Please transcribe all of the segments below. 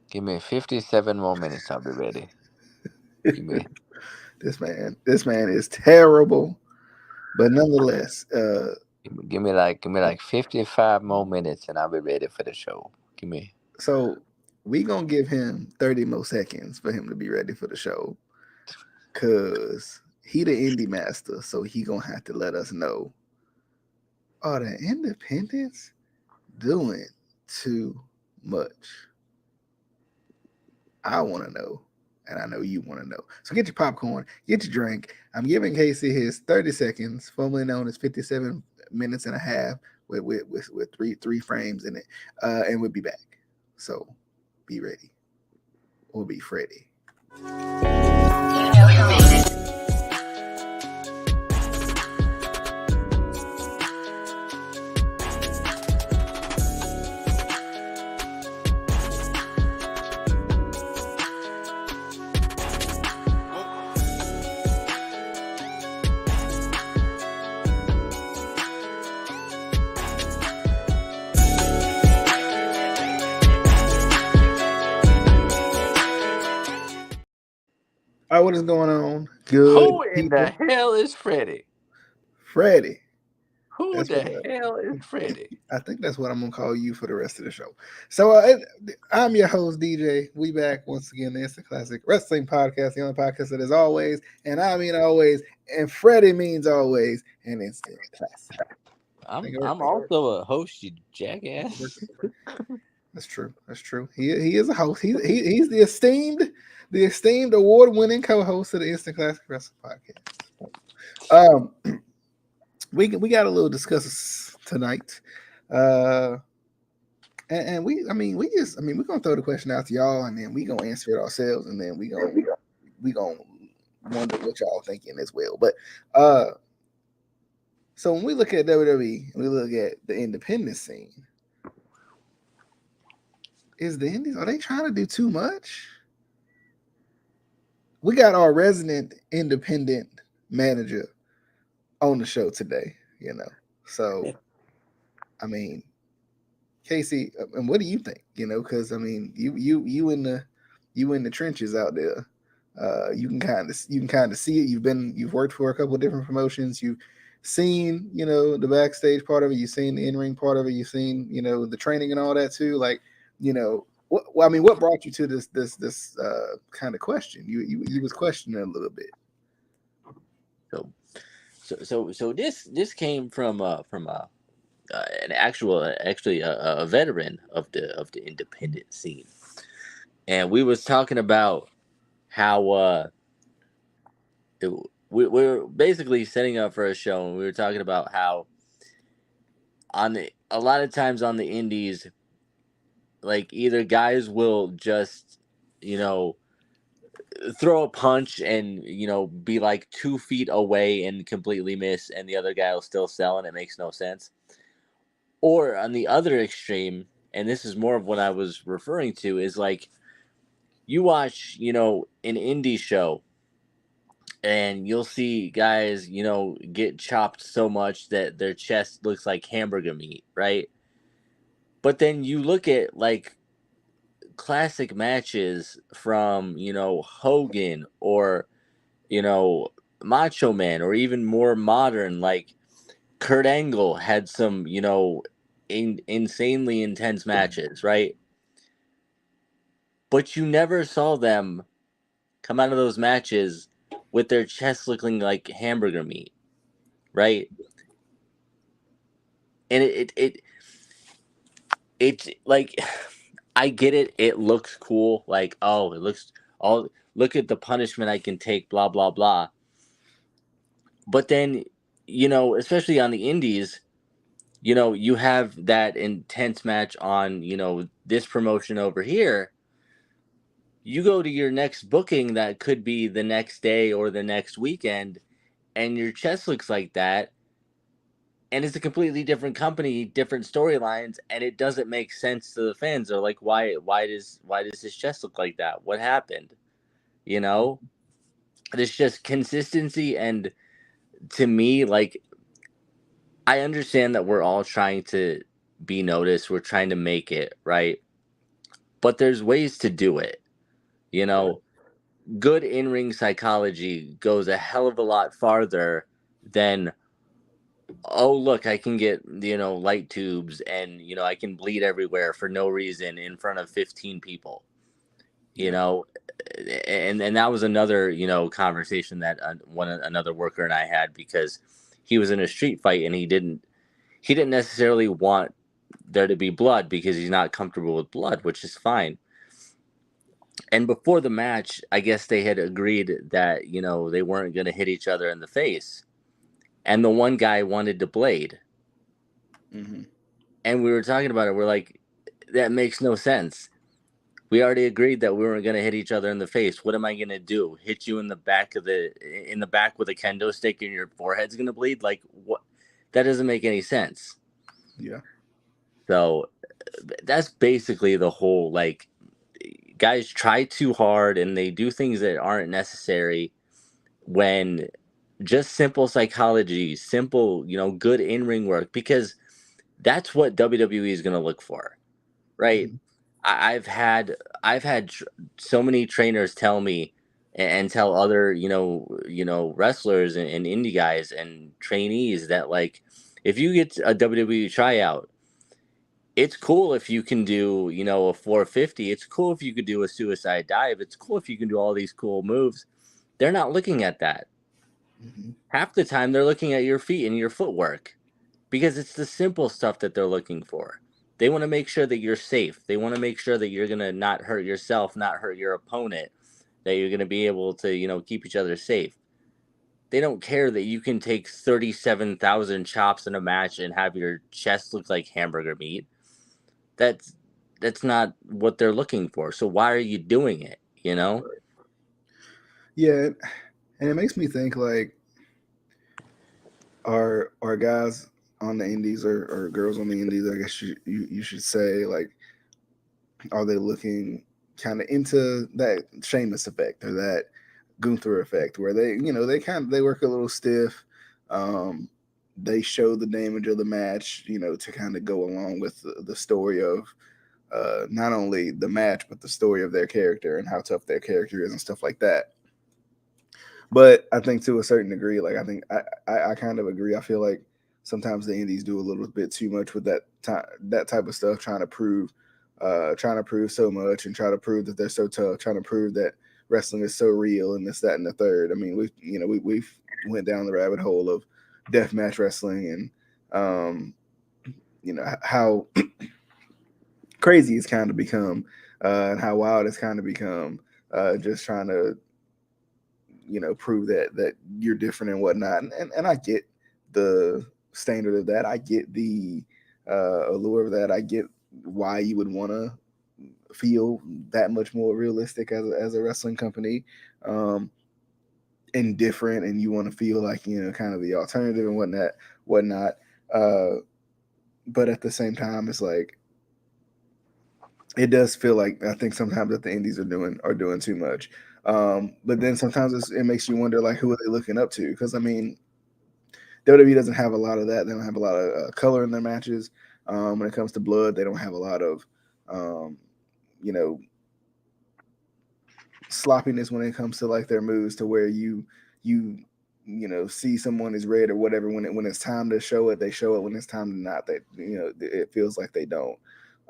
Give me 57 more minutes. I'll be ready. Give me This man is terrible, but nonetheless, give me like 55 more minutes, and I'll be ready for the show. Give me. so we gonna give him 30 more seconds for him to be ready for the show, cause he the indie master, so he gonna have to let us know. Are the independents doing too much? I want to know, and I know you want to know. So get your popcorn, get your drink. I'm giving Casey his 30 seconds, formerly known as 57 minutes and a half, with three frames in it, and we'll be back. So be ready or be Freddy. All right, what is going on? Good Who in the people. hell is Freddy? Freddy. Who That's what the hell is Freddy? I think that's what I'm gonna call you for the rest of the show. So I'm your host DJ. We back once again. The Instant Classic Wrestling Podcast, the only podcast that is always, and I mean always, and Freddie means always, an Instant Classic. I'm also a host, you jackass. That's true. That's true. He is a host. He's the esteemed award winning co-host of the Instant Classic Wrestling Podcast. We got a little discuss tonight. And we're gonna throw the question out to y'all, and then we gonna answer it ourselves, and then we gonna wonder what y'all thinking as well. But so when we look at WWE, we look at the independent scene. Is the Indies, are they trying to do too much? We got our resident independent manager on the show today, So I mean, Casey, and what do you think? Because I mean, you in the trenches out there. You can kind of see it. You've worked for a couple of different promotions. You've seen the backstage part of it. You've seen the in ring part of it. You've seen the training and all that too. Like what brought you to this kind of question? You was questioning a little bit. So this came from actually a veteran of the independent scene, and we was talking about how we're basically setting up for a show, and we were talking about how a lot of times on the indies, like either guys will just throw a punch and be like 2 feet away and completely miss, and the other guy will still sell, and it makes no sense. Or on the other extreme, and this is more of what I was referring to, is like you watch an indie show, and you'll see guys get chopped so much that their chest looks like hamburger meat, right? But then you look at like classic matches from Hogan or Macho Man, or even more modern, like Kurt Angle had some insanely intense matches, right? But you never saw them come out of those matches with their chest looking like hamburger meat, right? And it's like, I get it. It looks cool. Like, oh, it looks all. Look at the punishment I can take. Blah blah blah. But then, especially on the indies, you have that intense match on this promotion over here. You go to your next booking that could be the next day or the next weekend, and your chest looks like that, and it's a completely different company, different storylines, and it doesn't make sense to the fans. They're like, why does his chest look like that? What happened? There's just consistency, and to me, like, I understand that we're all trying to be noticed. We're trying to make it, right? But there's ways to do it. You know, good in-ring psychology goes a hell of a lot farther than, oh look, I can get, light tubes, and I can bleed everywhere for no reason in front of 15 people. You Yeah. know, and that was another conversation that another worker and I had, because he was in a street fight and he didn't necessarily want there to be blood because he's not comfortable with blood, which is fine. And before the match, I guess they had agreed that they weren't going to hit each other in the face, and the one guy wanted to blade, Mm-hmm. and we were talking about it. We're like, that makes no sense. We already agreed that we weren't going to hit each other in the face. What am I going to do? Hit you in the back with a kendo stick and your forehead's going to bleed? Like, what? That doesn't make any sense. Yeah. So that's basically the whole, like, guys try too hard and they do things that aren't necessary, when just simple psychology, simple, good in-ring work, because that's what WWE is going to look for, right? Mm-hmm. I've had so many trainers tell me, and tell other wrestlers and indie guys and trainees that, like, if you get a WWE tryout, it's cool if you can do a 450. It's cool if you could do a suicide dive. It's cool if you can do all these cool moves. They're not looking at that. Mm-hmm. Half the time they're looking at your feet and your footwork, because it's the simple stuff that they're looking for. They want to make sure that you're safe. They want to make sure that you're going to not hurt yourself, not hurt your opponent, that you're going to be able to, keep each other safe. They don't care that you can take 37,000 chops in a match and have your chest look like hamburger meat. That's that's not what they're looking for. So why are you doing it, you know? Yeah, and it makes me think like, are guys on the indies, or girls on the indies, I guess you should say, like, are they looking kind of into that Sheamus effect or that Gunther effect, where they work a little stiff, um, they show the damage of the match, to kind of go along with the story of not only the match but the story of their character and how tough their character is and stuff like that. But I think to a certain degree, like, I think I kind of agree. I feel like sometimes the indies do a little bit too much with that type of stuff, trying to prove so much and try to prove that they're so tough, trying to prove that wrestling is so real and this, that, and the third. I mean, we've went down the rabbit hole of deathmatch wrestling and how crazy it's kind of become, and how wild it's kind of become, just trying to prove that you're different and whatnot. And I get the standard of that. I get the allure of that. I get why you would want to feel that much more realistic as a wrestling company, um, and different, and you want to feel like kind of the alternative and whatnot. Uh, but at the same time, it's like, it does feel like, I think sometimes that the indies are doing too much. But then sometimes it makes you wonder, like, who are they looking up to? Because I mean, WWE doesn't have a lot of that. They don't have a lot of color in their matches. When it comes to blood, they don't have a lot of um, you know sloppiness when it comes to like their moves, to where you see someone is red or whatever. When it's time to show it, they show it. When it's time to not, they it feels like they don't.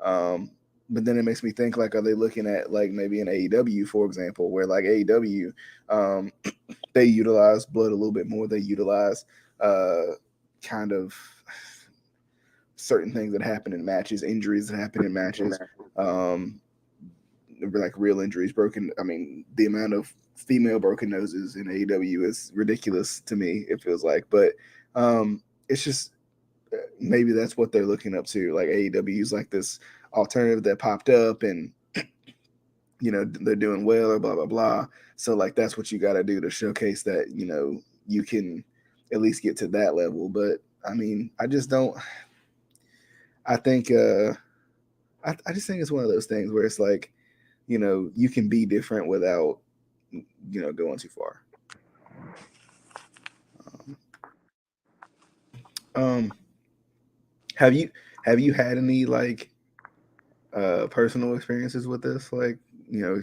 Um, but then it makes me think, like, are they looking at, like, maybe in AEW, for example, where, like, AEW, um, they utilize blood a little bit more. They utilize kind of certain things that happen in matches, injuries that happen in matches, um, like real injuries, broken. I mean, the amount of female broken noses in AEW is ridiculous to me. It feels like, but it's just, maybe that's what they're looking up to. Like, AEW is like this alternative that popped up, and they're doing well, or blah blah blah. So, like, that's what you got to do to showcase that you can at least get to that level. But I mean, I just don't. I think I just think it's one of those things where it's like, you can be different without going too far. Um, um have you Have you had any like personal experiences with this? Like,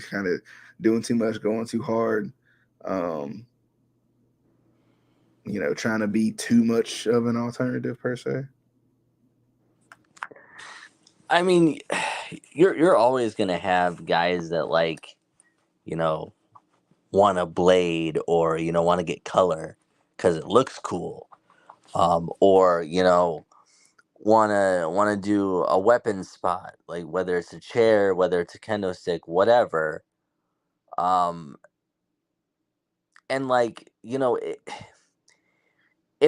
kind of doing too much, going too hard, um, trying to be too much of an alternative per se? I mean, you're always gonna have guys that like, you know, want to blade or want to get color because it looks cool, or want to do a weapon spot, like whether it's a chair, whether it's a kendo stick, whatever. Um, and like if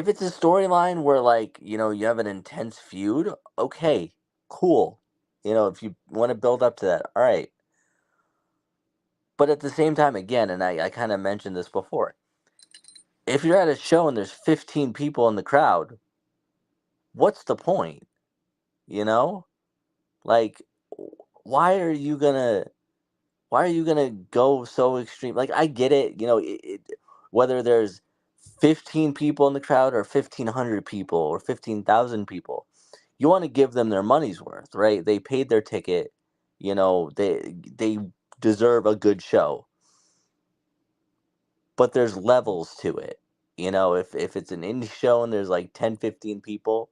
it's a storyline where like you have an intense feud, okay, cool. If you want to build up to that, all right. But at the same time, again, and I kind of mentioned this before, if you're at a show and there's 15 people in the crowd, what's the point? You know, like, why are you gonna go so extreme? Like, I get it, whether there's 15 people in the crowd or 1,500 people or 15,000 people, you want to give them their money's worth, right? They paid their ticket, they deserve a good show, but there's levels to it. If it's an indie show and there's like 10, 15 people,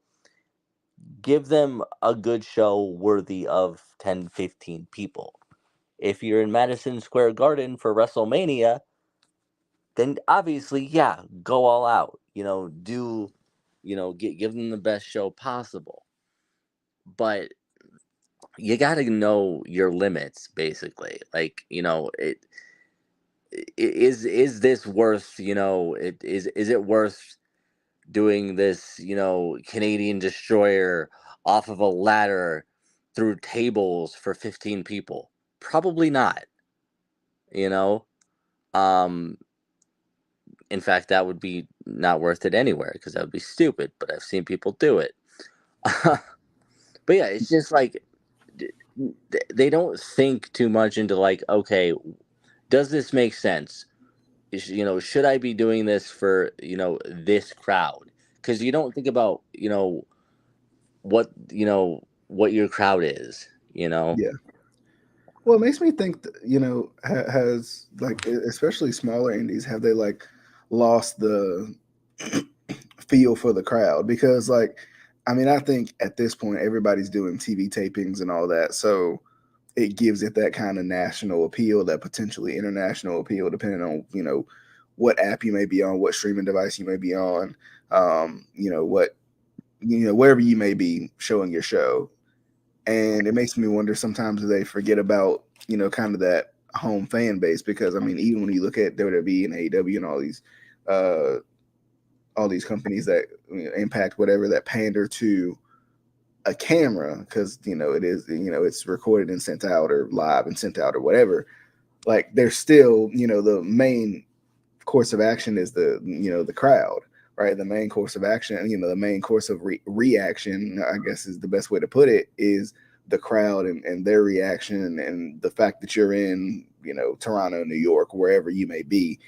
give them a good show worthy of 10, 15 people. If you're in Madison Square Garden for WrestleMania, then obviously, yeah, go all out. Give them the best show possible. But you got to know your limits, basically. Like, is this worth? Is it worth doing this? Canadian destroyer off of a ladder through tables for 15 people? Probably not. You know, um, in fact, that would be not worth it anywhere because that would be stupid. But I've seen people do it. But yeah, it's just like they don't think too much into like, okay, does this make sense? Should I be doing this for this crowd? Because you don't think about what your crowd is. Yeah. Well, it makes me think, has like, especially smaller indies, have they like lost the feel for the crowd? Because like, I mean, I think at this point everybody's doing TV tapings and all that, so it gives it that kind of national appeal, that potentially international appeal, depending on what app you may be on, what streaming device you may be on, what wherever you may be showing your show. And it makes me wonder sometimes, do they forget about kind of that home fan base? Because I mean, even when you look at WWE and AEW and uh all these companies that Impact, whatever, that pander to a camera, because it is, it's recorded and sent out, or live and sent out, or whatever, like they're still, the main course of action is the crowd, right? The main course of action, the main course of reaction, I guess is the best way to put it, is the crowd and their reaction, and the fact that you're in Toronto, New York, wherever you may be,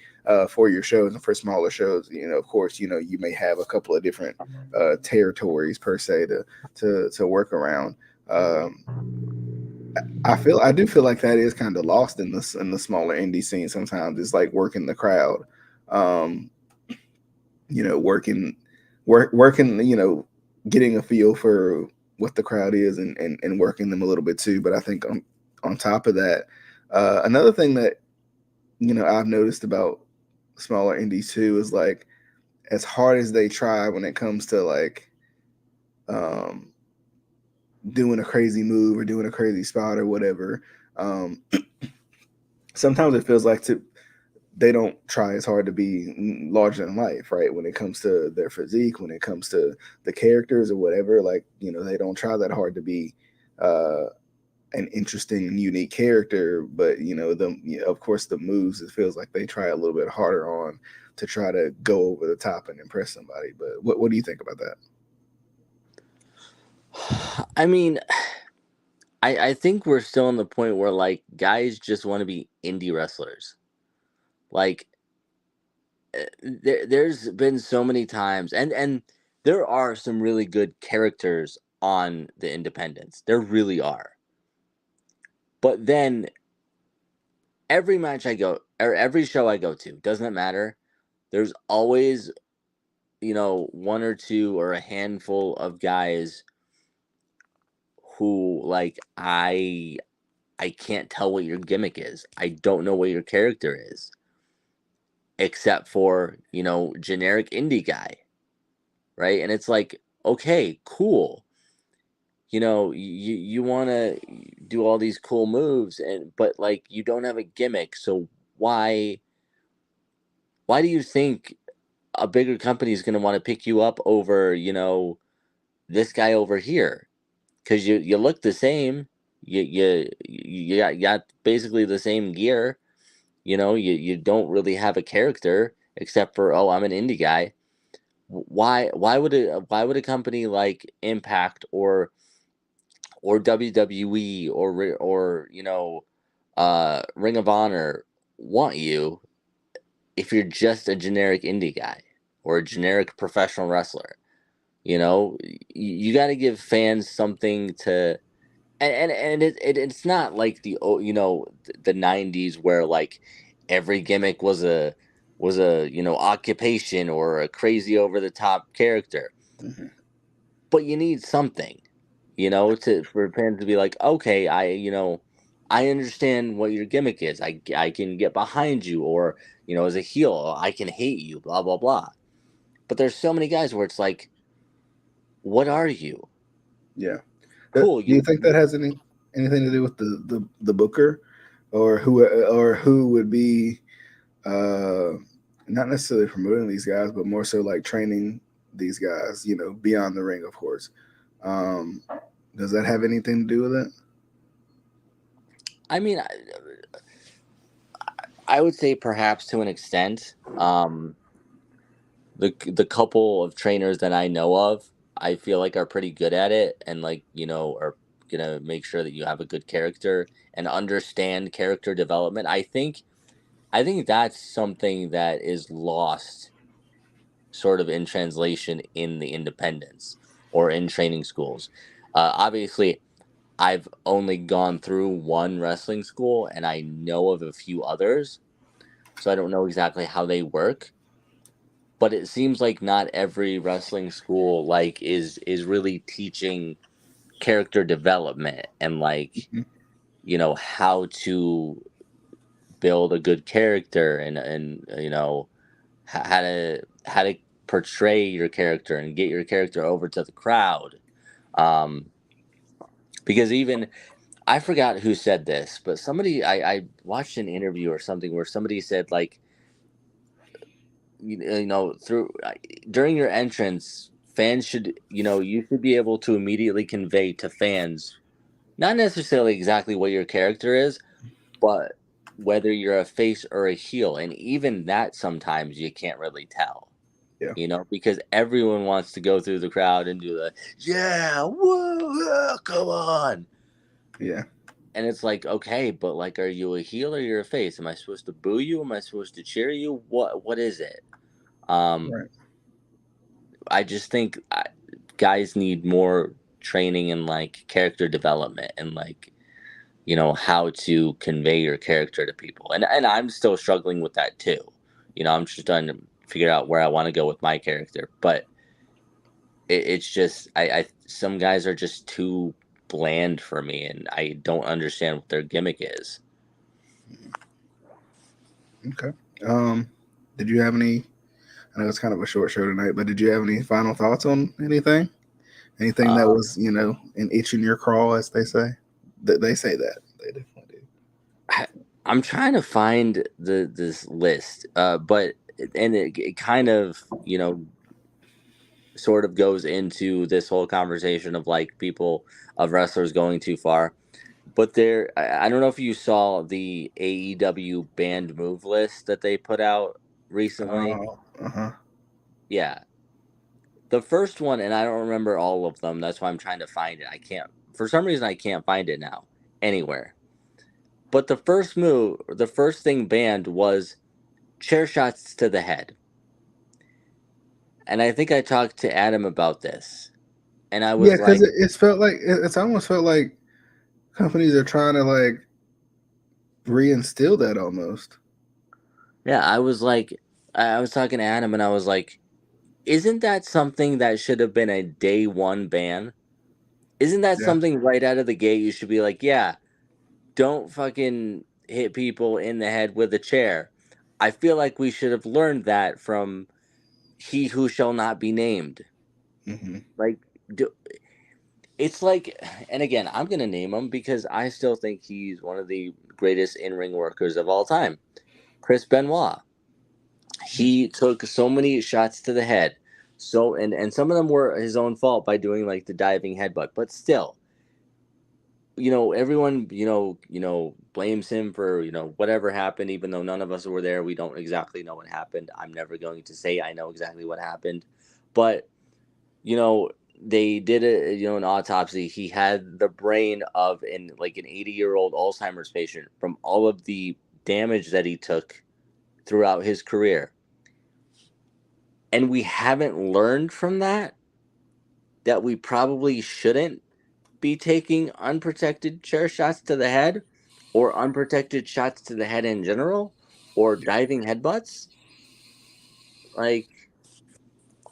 for your shows. And for smaller shows, of course, you may have a couple of different territories per se to work around. um, I do feel like that is kind of lost in the smaller indie scene sometimes. It's like working the crowd, um, working working, getting a feel for what the crowd is, and working them a little bit too. But I think on top of that, another thing that I've noticed about smaller indies too is like, as hard as they try when it comes to like um, doing a crazy move or doing a crazy spot or whatever. Um, Sometimes it feels like they don't try as hard to be larger than life, right? When it comes to their physique, when it comes to the characters or whatever, like, they don't try that hard to be uh, an interesting and unique character. But, of course, the moves, it feels like they try a little bit harder on to try to go over the top and impress somebody. But what do you think about that? I mean, I think we're still in the point where like guys just want to be indie wrestlers. Like there's been so many times, and there are some really good characters on the independents. There really are. But then every match I go, or every show I go to, doesn't matter. There's always, one or two or a handful of guys who, like, I can't tell what your gimmick is. I don't know what your character is, except for, generic indie guy, right? And it's like, okay, cool. You want to do all these cool moves, but like you don't have a gimmick. So why do you think a bigger company is going to want to pick you up over, this guy over here? Because you look the same. You got basically the same gear. You don't really have a character except for, oh, I'm an indie guy. Why would a company like Impact or WWE or Ring of Honor want you if you're just a generic indie guy or a generic professional wrestler? You got to give fans something to, and it's not like the 90s where like every gimmick was a occupation or a crazy over the top character. Mm-hmm. But you need something, for fans to be like, okay, I understand what your gimmick is. I can get behind you, or as a heel, I can hate you, blah blah blah. But there's so many guys where it's like, what are you? Yeah. Do Cool, you think that has anything to do with the booker, or who would be uh, not necessarily promoting these guys, but more so like training these guys, beyond the ring, of course. Um, does that have anything to do with it? I mean, I would say perhaps to an extent. The couple of trainers that I know of, I feel like are pretty good at it, and like are gonna make sure that you have a good character and understand character development. I think that's something that is lost sort of in translation in the independents or in training schools. Obviously, I've only gone through one wrestling school and I know of a few others, so I don't know exactly how they work. But it seems like not every wrestling school like is really teaching character development and like Mhm. how to build a good character and how to portray your character and get your character over to the crowd. Um, because even I forgot who said this, but somebody I watched an interview or something where somebody said like through during your entrance, fans should you should be able to immediately convey to fans not necessarily exactly what your character is, but whether you're a face or a heel, and even that sometimes you can't really tell. Yeah. Because everyone wants to go through the crowd and do the, yeah, whoa, yeah, come on. Yeah. And it's like, okay, but like, are you a heel or you're a face? Am I supposed to boo you? Am I supposed to cheer you? What is it? Um, Right. I just think guys need more training and like character development and like, how to convey your character to people. And I'm still struggling with that too. I'm just trying to figure out where I want to go with my character. But it's just I some guys are just too bland for me, and I don't understand what their gimmick is. Okay. Um, did you have any? I know it's kind of a short show tonight, but did you have any final thoughts on anything? Anything that Uh, was, an itch in your craw, as they say? They say that. They definitely do. I, I'm trying to find this list, but and it kind of sort of goes into this whole conversation of like people of wrestlers going too far. But I don't know if you saw the AEW banned move list that they put out recently. Oh, uh-huh. Yeah, the first one, and I don't remember all of them. That's why I'm trying to find it. I can't, for some reason, I can't find it now anywhere. But the first thing banned was chair shots to the head. And I think I talked to Adam about this. and I Yeah, was because like, it's felt like it's almost felt like companies are trying to like reinstill that almost. yeah, I was like, I was talking to Adam, and I was like, isn't that something that should have been a day one ban? Isn't that Yeah. something right out of the gate? You should be like, yeah, don't fucking hit people in the head with a chair. I feel like we should have learned that from He Who Shall Not Be Named. Hmm. Like, do, it's like, and again, I'm gonna name him because I still think he's one of the greatest in ring workers of all time. Chris Benoit. He took so many shots to the head, so and some of them were his own fault by doing like the diving headbutt, but still, everyone, blames him for, whatever happened, even though none of us were there. We don't exactly know what happened. I'm never going to say I know exactly what happened. But, you know, they did an autopsy. He had the brain of an 80-year-old Alzheimer's patient from all of the damage that he took throughout his career. And we haven't learned from that we probably shouldn't be taking unprotected chair shots to the head or unprotected shots to the head in general or Yeah. diving headbutts. Like,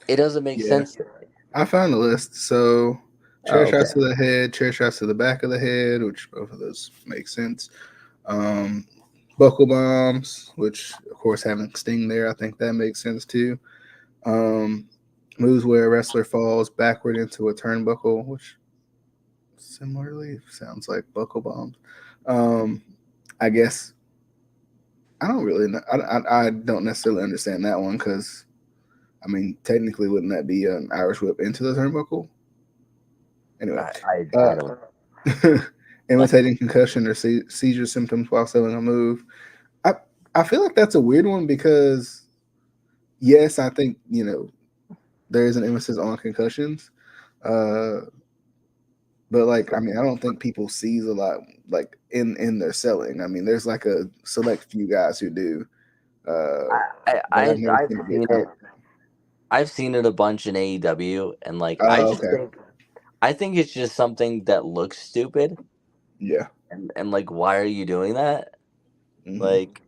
it doesn't make Yeah. sense to me. I found the list. So chair Oh, shots okay. to the head, chair shots to the back of the head, which both of those make sense. Um, buckle bombs, which of course having Sting there, I think that makes sense too. Um, moves where a wrestler falls backward into a turnbuckle, which similarly sounds like buckle bombs. Um, I guess I don't really know. I don't necessarily understand that one because I mean technically wouldn't that be an Irish whip into the turnbuckle? Anyway, I don't know. Like, imitating concussion or seizure symptoms while selling a move. I I feel like that's a weird one because yes, I think there is an emphasis on concussions, uh, but like I mean I don't think people seize a lot like in their selling. I mean there's like a select few guys who do, uh, but I've never I've seen it be a seen it. common. I've seen it a bunch in AEW, and like Oh, okay, I think it's just something that looks stupid, yeah, and like, why are you doing that? hmm Like,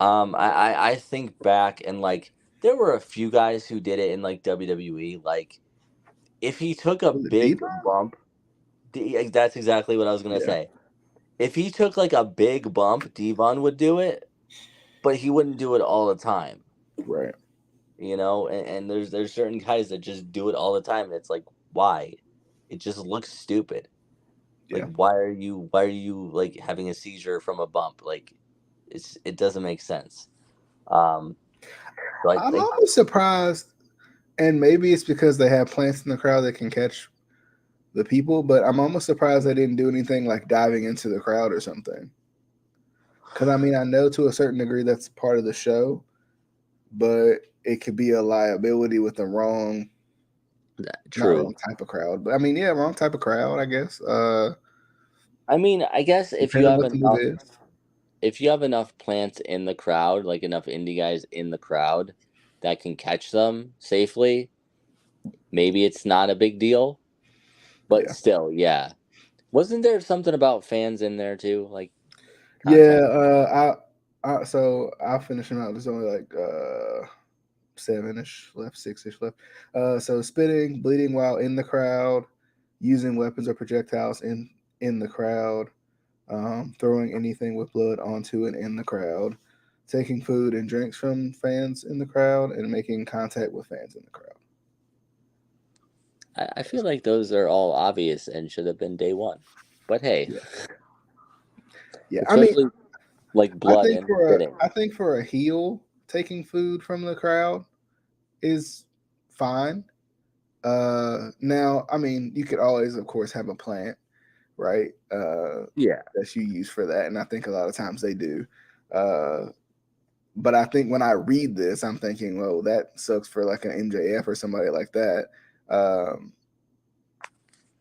I think back, and like there were a few guys who did it in like WWE. Like, if he took a was it big Diva? bump, that's exactly what I was gonna Yeah, say. If he took like a big bump, Devon would do it, but he wouldn't do it all the time. right, And there's certain guys that just do it all the time, and it's like, why? It just looks stupid. Like, yeah. why are you like having a seizure from a bump? Like, it doesn't make sense. Um, so I I'm think almost surprised, and maybe it's because they have plants in the crowd that can catch the people, but I'm almost surprised they didn't do anything like diving into the crowd or something. Because I mean, I know to a certain degree that's part of the show, but it could be a liability with the wrong, not true. wrong type of crowd, but I mean, yeah, wrong type of crowd, I guess. I mean, I guess Depending on what the move is. if you have enough plants in the crowd, like enough indie guys in the crowd that can catch them safely, maybe it's not a big deal. But Yeah. still, yeah. Wasn't there something about fans in there too, like Yeah. contact? So I'll finish them out. There's only like seven-ish left, six-ish left. So spitting, bleeding while in the crowd, using weapons or projectiles in the crowd, throwing anything with blood onto and in the crowd, taking food and drinks from fans in the crowd, and making contact with fans in the crowd. I feel like those are all obvious and should have been day one. But hey, Yeah, yeah. I mean, especially like blood and spitting. I think for a heel, taking food from the crowd is fine. Now, I mean, you could always, of course, have a plant, right? Yeah. That you use for that, and I think a lot of times they do. Uh, but I think when I read this, I'm thinking, well, that sucks for like an MJF or somebody like that. Um,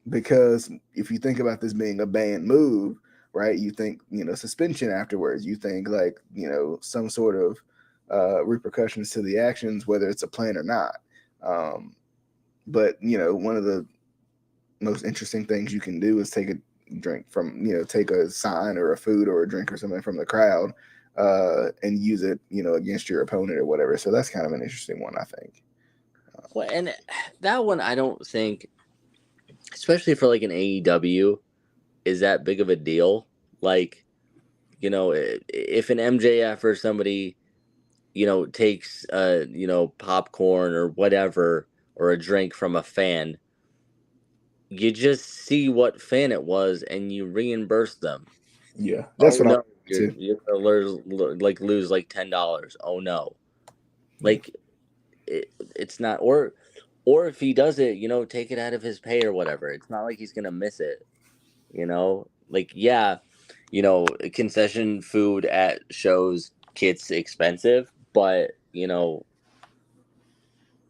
because if you think about this being a banned move, right, you think, suspension afterwards, you think like, some sort of repercussions to the actions, whether it's a plan or not. Um, but, one of the most interesting things you can do is take a drink from, take a sign or a food or a drink or something from the crowd, and use it, against your opponent or whatever. So that's kind of an interesting one, I think. Well, and that one I don't think, especially for like an AEW, is that big of a deal. Like, if an MJF or somebody, takes popcorn or whatever or a drink from a fan, you just see what fan it was and you reimburse them. Yeah, that's Oh what I'm no, too. you're gonna lose like $10. Oh no, Yeah, like it's not. Or if he does it, take it out of his pay or whatever. It's not like he's gonna miss it. Like, yeah, concession food at shows gets expensive, but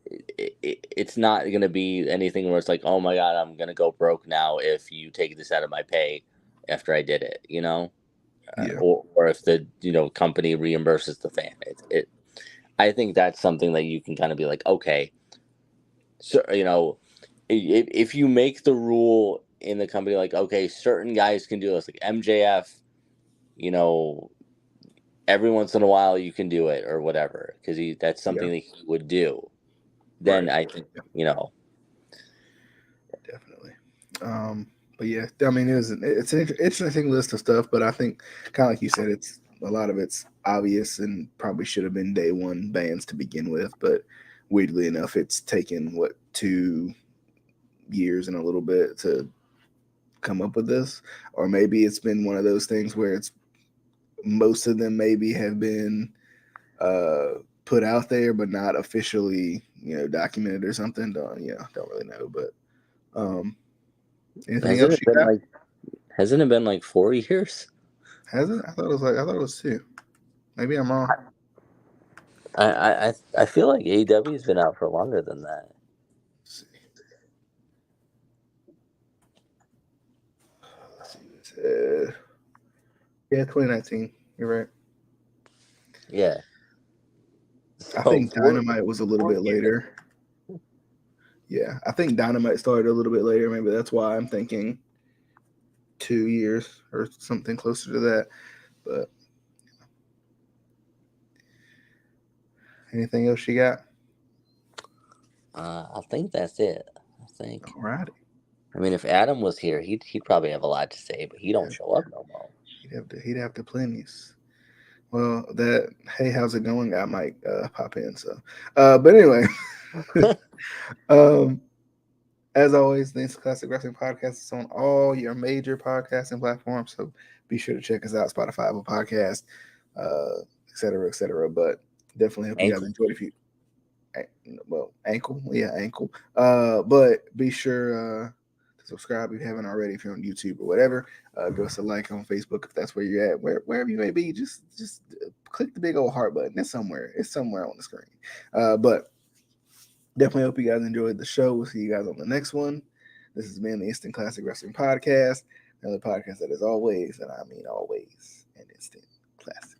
it's not gonna be anything where it's like, oh my god, I'm gonna go broke now if you take this out of my pay after I did it. yeah, Or if the company reimburses the fan. I think that's something that you can kind of be like, okay, so if you make the rule in the company like, okay, certain guys can do this, like MJF, you know, every once in a while you can do it or whatever because that's yeah. something that he would do. Then Right. I think Yeah, definitely. But yeah, I mean, it's an interesting list of stuff, but I think kind of like you said, it's a lot of it's obvious and probably should have been day one bans to begin with. But weirdly enough, it's taken 2 years and a little bit to come up with this, or maybe it's been one of those things where it's most of them maybe have been uh, put out there, but not officially, documented or something. Don't really know, but um, anything hasn't else it you been got? like hasn't it been like 4 years? Has it? I thought it was two. Maybe I'm wrong. I feel like AEW's been out for longer than that. Let's see. Let's see. Yeah, 2019. You're right. Yeah, I so think four Dynamite was a little four bit years. later. Yeah, I think Dynamite started a little bit later. Maybe that's why I'm thinking 2 years or something closer to that. But anything else you got? I think that's it. I think. Alrighty. I mean, if Adam was here, he'd probably have a lot to say, but he don't Yeah, show up no more. he'd have to plenties. Well, that hey, how's it going? I might pop in. So, but anyway, um, as always, the Instant Classic Wrestling Podcast is on all your major podcasting platforms. So be sure to check us out, Spotify, Apple Podcast, et cetera, et cetera. But definitely hope you guys Ankle. enjoyed. If you ankle, yeah, ankle. But be sure to subscribe if you haven't already. If you're on YouTube or whatever, give us a like on Facebook if that's where you're at. Wherever you may be, just click the big old heart button. It's somewhere. It's somewhere on the screen. But definitely hope you guys enjoyed the show. We'll see you guys on the next one. This has been the Instant Classic Wrestling Podcast, another podcast that is always, and I mean always, an instant classic.